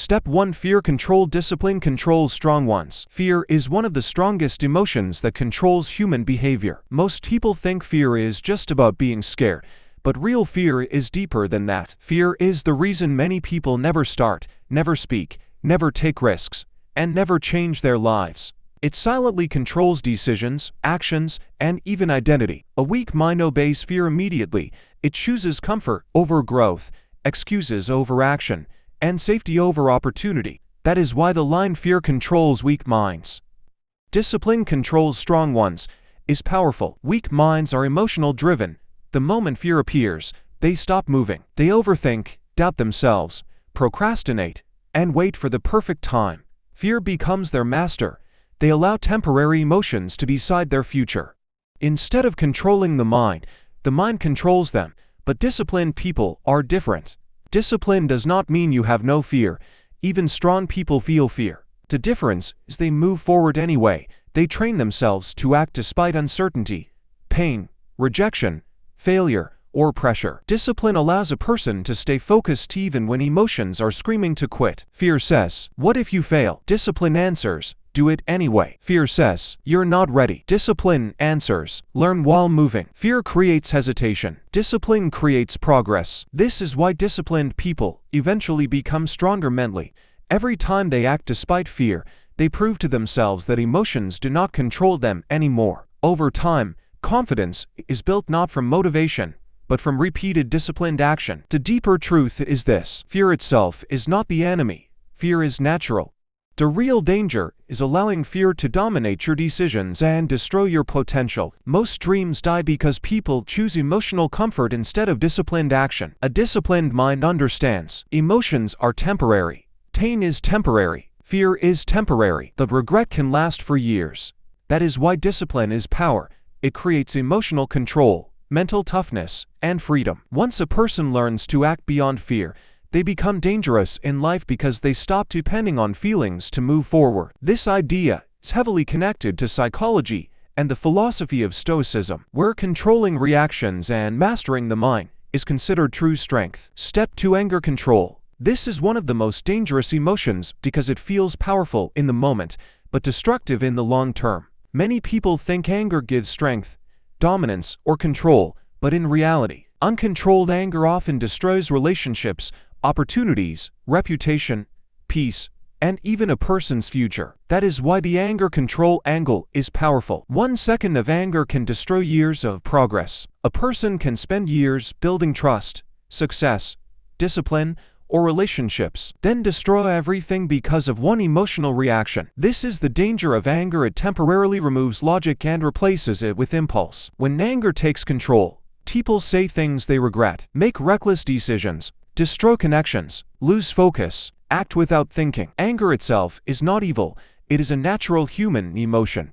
Step 1. Fear control. Discipline controls strong ones. Fear is one of the strongest emotions that controls human behavior. Most people think fear is just about being scared, but real fear is deeper than that. Fear is the reason many people never start, never speak, never take risks, and never change their lives. It silently controls decisions, actions, and even identity. A weak mind obeys fear immediately. It chooses comfort over growth, excuses over action, and safety over opportunity. That is why the line "fear controls weak minds, discipline controls strong ones" is powerful. Weak minds are emotional driven. The moment fear appears, they stop moving. They overthink, doubt themselves, procrastinate, and wait for the perfect time. Fear becomes their master. They allow temporary emotions to decide their future. Instead of controlling the mind controls them. But disciplined people are different. Discipline does not mean you have no fear. Even strong people feel fear. The difference is they move forward anyway. They train themselves to act despite uncertainty, pain, rejection, failure, or pressure. Discipline allows a person to stay focused even when emotions are screaming to quit. Fear says, "What if you fail?" Discipline answers, "Do it anyway." Fear says, "You're not ready." Discipline answers, "Learn while moving." Fear creates hesitation. Discipline creates progress. This is why disciplined people eventually become stronger mentally. Every time they act despite fear, they prove to themselves that emotions do not control them anymore. Over time, confidence is built not from motivation, but from repeated disciplined action. The deeper truth is this: fear itself is not the enemy. Fear is natural. The real danger is allowing fear to dominate your decisions and destroy your potential. Most dreams die because people choose emotional comfort instead of disciplined action. A disciplined mind understands emotions are temporary. Pain is temporary. Fear is temporary. But regret can last for years. That is why discipline is power. It creates emotional control, mental toughness, and freedom. Once a person learns to act beyond fear, they become dangerous in life because they stop depending on feelings to move forward. This idea is heavily connected to psychology and the philosophy of Stoicism, where controlling reactions and mastering the mind is considered true strength. Step 2. Anger control. This is one of the most dangerous emotions because it feels powerful in the moment, but destructive in the long term. Many people think anger gives strength, dominance, or control, but in reality, uncontrolled anger often destroys relationships, opportunities, reputation, peace, and even a person's future. That is why the anger control angle is powerful. 1 second of anger can destroy years of progress. A person can spend years building trust, success, discipline, or relationships, then destroy everything because of one emotional reaction. This is the danger of anger. It temporarily removes logic and replaces it with impulse. When anger takes control, people say things they regret, make reckless decisions, destroy connections, lose focus, act without thinking. Anger itself is not evil. It is a natural human emotion.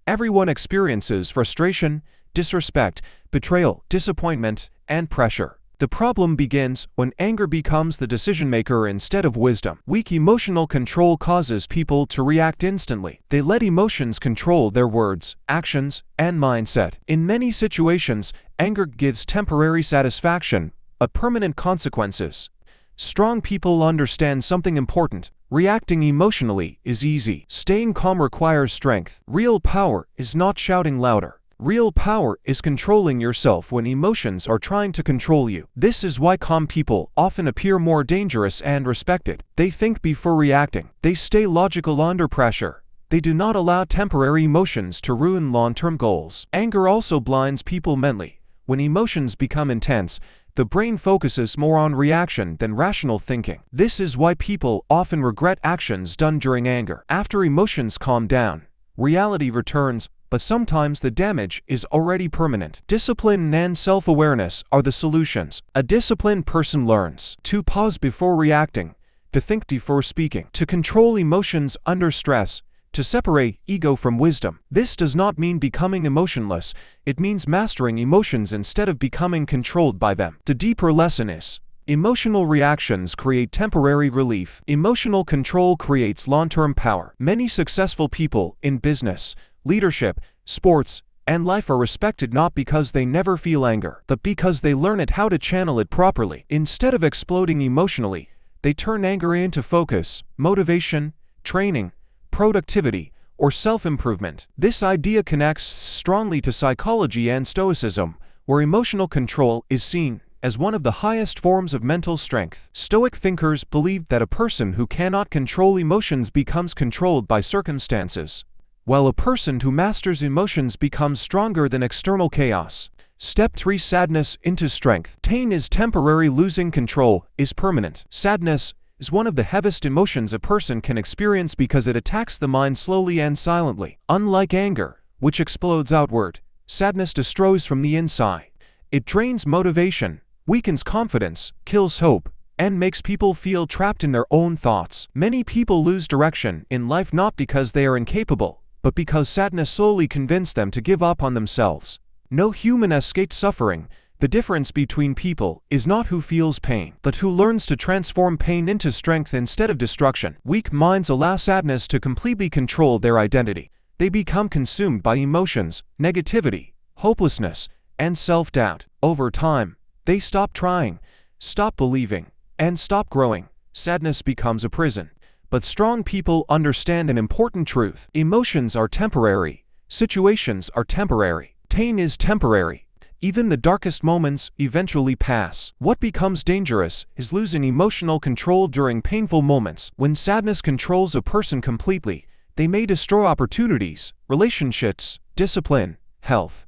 Everyone experiences frustration, disrespect, betrayal, disappointment, and pressure. The problem begins when anger becomes the decision-maker instead of wisdom. Weak emotional control causes people to react instantly. They let emotions control their words, actions, and mindset. In many situations, anger gives temporary satisfaction, but permanent consequences. Strong people understand something important. Reacting emotionally is easy. Staying calm requires strength. Real power is not shouting louder. Real power is controlling yourself when emotions are trying to control you. This is why calm people often appear more dangerous and respected. They think before reacting. They stay logical under pressure. They do not allow temporary emotions to ruin long-term goals. Anger also blinds people mentally. When emotions become intense, the brain focuses more on reaction than rational thinking. This is why people often regret actions done during anger. After emotions calm down, reality returns, but sometimes the damage is already permanent. Discipline and self-awareness are the solutions. A disciplined person learns to pause before reacting, to think before speaking, to control emotions under stress, to separate ego from wisdom. This does not mean becoming emotionless. It means mastering emotions instead of becoming controlled by them. The deeper lesson is, emotional reactions create temporary relief. Emotional control creates long-term power. Many successful people in business, leadership, sports, and life are respected not because they never feel anger, but because they learn how to channel it properly. Instead of exploding emotionally, They turn anger into focus, motivation, training, productivity, or self-improvement. This idea connects strongly to psychology and Stoicism, where emotional control is seen as one of the highest forms of mental strength. Stoic thinkers believed that a person who cannot control emotions becomes controlled by circumstances, while a person who masters emotions becomes stronger than external chaos. Step 3. Sadness into strength. Pain is temporary, losing control is permanent. Sadness is one of the heaviest emotions a person can experience because it attacks the mind slowly and silently. Unlike anger, which explodes outward, sadness destroys from the inside. It drains motivation, weakens confidence, kills hope, and makes people feel trapped in their own thoughts. Many people lose direction in life not because they are incapable, but because sadness slowly convinced them to give up on themselves. No human escaped suffering. The difference between people is not who feels pain, but who learns to transform pain into strength instead of destruction. Weak minds allow sadness to completely control their identity. They become consumed by emotions, negativity, hopelessness, and self-doubt. Over time, they stop trying, stop believing, and stop growing. Sadness becomes a prison. But strong people understand an important truth. Emotions are temporary. Situations are temporary. Pain is temporary. Even the darkest moments eventually pass. What becomes dangerous is losing emotional control during painful moments. When sadness controls a person completely, they may destroy opportunities, relationships, discipline, health,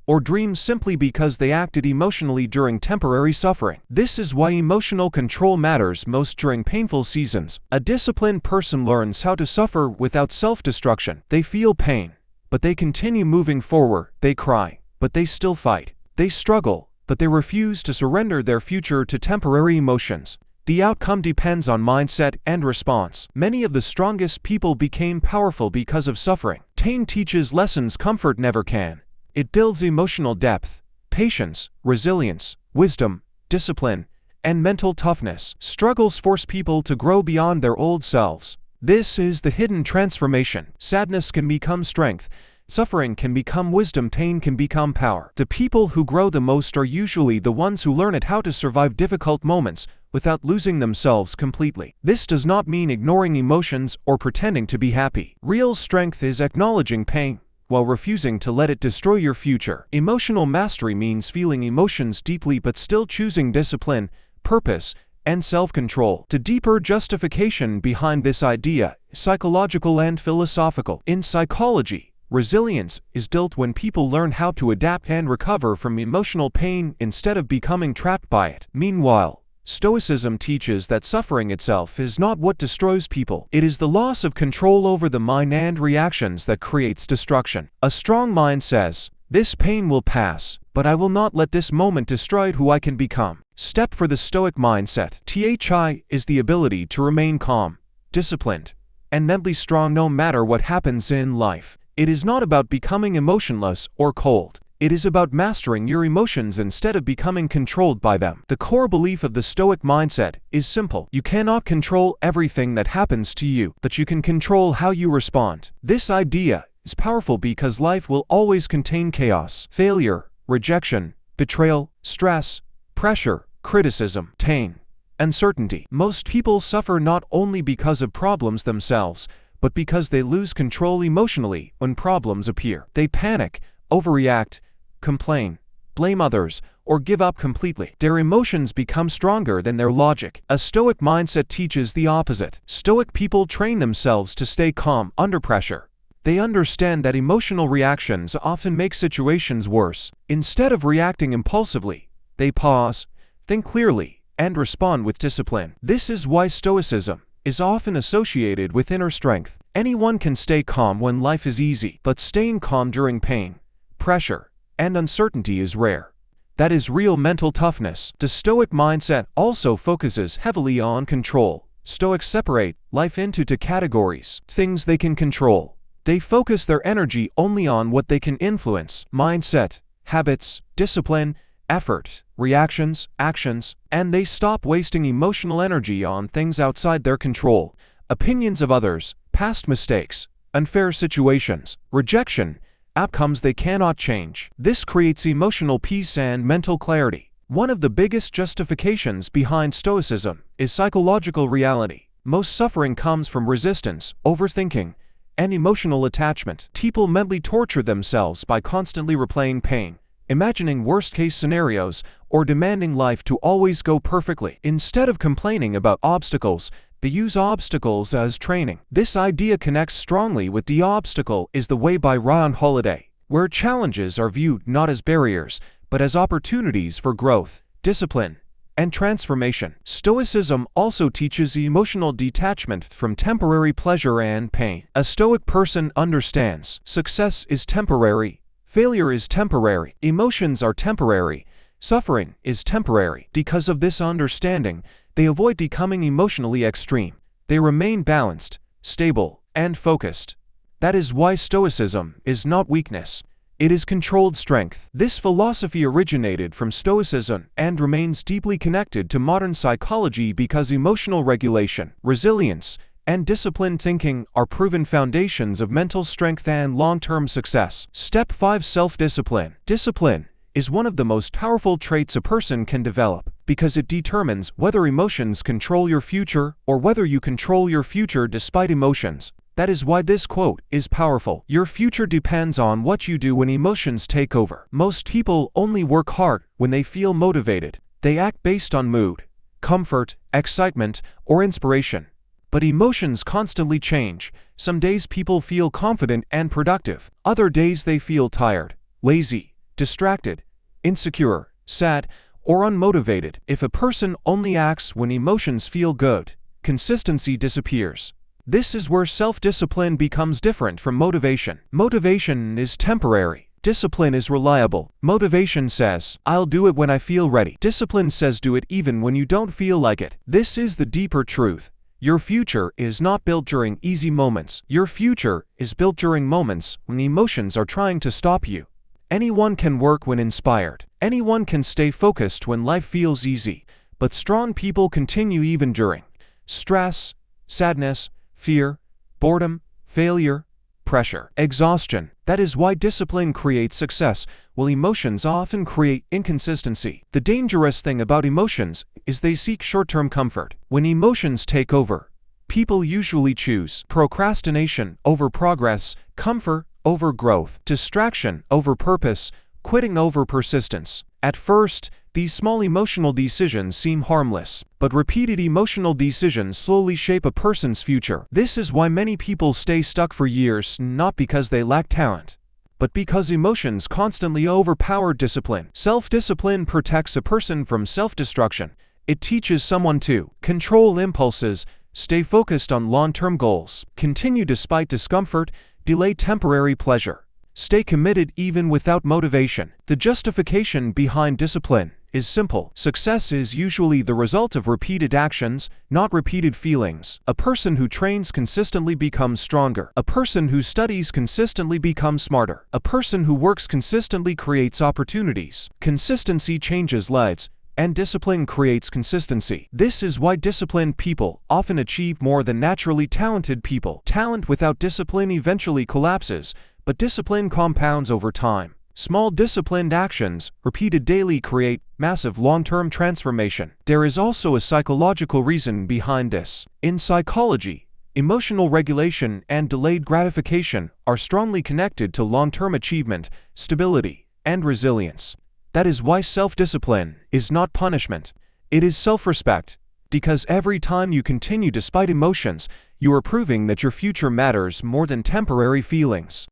or dreams simply because they acted emotionally during temporary suffering. This is why emotional control matters most during painful seasons. A disciplined person learns how to suffer without self-destruction. They feel pain, but they continue moving forward. They cry, but they still fight. They struggle, but they refuse to surrender their future to temporary emotions. The outcome depends on mindset and response. Many of the strongest people became powerful because of suffering. Pain teaches lessons comfort never can. It builds emotional depth, patience, resilience, wisdom, discipline, and mental toughness. Struggles force people to grow beyond their old selves. This is the hidden transformation. Sadness can become strength. Suffering can become wisdom. Pain can become power. The people who grow the most are usually the ones who learn how to survive difficult moments without losing themselves completely. This does not mean ignoring emotions or pretending to be happy. Real strength is acknowledging pain while refusing to let it destroy your future. Emotional mastery means feeling emotions deeply but still choosing discipline, purpose, and self-control. The deeper justification behind this idea is psychological and philosophical. In psychology, resilience is built when people learn how to adapt and recover from emotional pain instead of becoming trapped by it. Meanwhile, Stoicism teaches that suffering itself is not what destroys people. It is the loss of control over the mind and reactions that creates destruction. A strong mind says, "This pain will pass, but I will not let this moment destroy who I can become." Step for the Stoic mindset. THI is the ability to remain calm, disciplined, and mentally strong no matter what happens in life. It is not about becoming emotionless or cold. It is about mastering your emotions instead of becoming controlled by them. The core belief of the Stoic mindset is simple. You cannot control everything that happens to you, but you can control how you respond. This idea is powerful because life will always contain chaos, failure, rejection, betrayal, stress, pressure, criticism, pain, uncertainty. Most people suffer not only because of problems themselves, but because they lose control emotionally when problems appear. They panic, overreact, complain, blame others, or give up completely. Their emotions become stronger than their logic. A Stoic mindset teaches the opposite. Stoic people train themselves to stay calm under pressure. They understand that emotional reactions often make situations worse. Instead of reacting impulsively, they pause, think clearly, and respond with discipline. This is why Stoicism is often associated with inner strength. Anyone can stay calm when life is easy, but staying calm during pain, pressure, and uncertainty is rare. That is real mental toughness. The Stoic mindset also focuses heavily on control. Stoics separate life into two categories: things they can control. They focus their energy only on what they can influence: mindset, habits, discipline, effort, reactions, actions, and they stop wasting emotional energy on things outside their control: opinions of others, past mistakes, unfair situations, rejection, outcomes they cannot change. This creates emotional peace and mental clarity. One of the biggest justifications behind Stoicism is psychological reality. Most suffering comes from resistance, overthinking, and emotional attachment. People mentally torture themselves by constantly replaying pain, imagining worst-case scenarios, or demanding life to always go perfectly. Instead of complaining about obstacles, they use obstacles as training. This idea connects strongly with The Obstacle is the Way by Ryan Holiday, where challenges are viewed not as barriers, but as opportunities for growth, discipline, and transformation. Stoicism also teaches emotional detachment from temporary pleasure and pain. A Stoic person understands success is temporary, failure is temporary, emotions are temporary, suffering is temporary. Because of this understanding, they avoid becoming emotionally extreme. They remain balanced, stable, and focused. That is why Stoicism is not weakness. It is controlled strength. This philosophy originated from Stoicism and remains deeply connected to modern psychology because emotional regulation, resilience, and disciplined thinking are proven foundations of mental strength and long-term success. Step 5. Self-discipline. Discipline is one of the most powerful traits a person can develop because it determines whether emotions control your future or whether you control your future despite emotions. That is why this quote is powerful. Your future depends on what you do when emotions take over. Most people only work hard when they feel motivated. They act based on mood, comfort, excitement, or inspiration. But emotions constantly change. Some days people feel confident and productive. Other days they feel tired, lazy, distracted, insecure, sad, or unmotivated. If a person only acts when emotions feel good, consistency disappears. This is where self-discipline becomes different from motivation. Motivation is temporary. Discipline is reliable. Motivation says, "I'll do it when I feel ready." Discipline says do it even when you don't feel like it. This is the deeper truth. Your future is not built during easy moments. Your future is built during moments when emotions are trying to stop you. Anyone can work when inspired. Anyone can stay focused when life feels easy. But strong people continue even during stress, sadness, fear, boredom, failure, pressure, exhaustion. That is why discipline creates success, while emotions often create inconsistency. The dangerous thing about emotions is they seek short-term comfort. When emotions take over, people usually choose procrastination over progress, comfort over growth, distraction over purpose, quitting over persistence. At first, these small emotional decisions seem harmless, but repeated emotional decisions slowly shape a person's future. This is why many people stay stuck for years, not because they lack talent, but because emotions constantly overpower discipline. Self-discipline protects a person from self-destruction. It teaches someone to control impulses, stay focused on long-term goals, continue despite discomfort, delay temporary pleasure, stay committed even without motivation. The justification behind discipline is simple. Success is usually the result of repeated actions, not repeated feelings. A person who trains consistently becomes stronger. A person who studies consistently becomes smarter. A person who works consistently creates opportunities. Consistency changes lives, and discipline creates consistency. This is why disciplined people often achieve more than naturally talented people. Talent without discipline eventually collapses, but discipline compounds over time. Small disciplined actions, repeated daily, create massive long-term transformation. There is also a psychological reason behind this. In psychology, emotional regulation and delayed gratification are strongly connected to long-term achievement, stability, and resilience. That is why self-discipline is not punishment. It is self-respect. Because every time you continue despite emotions, you are proving that your future matters more than temporary feelings.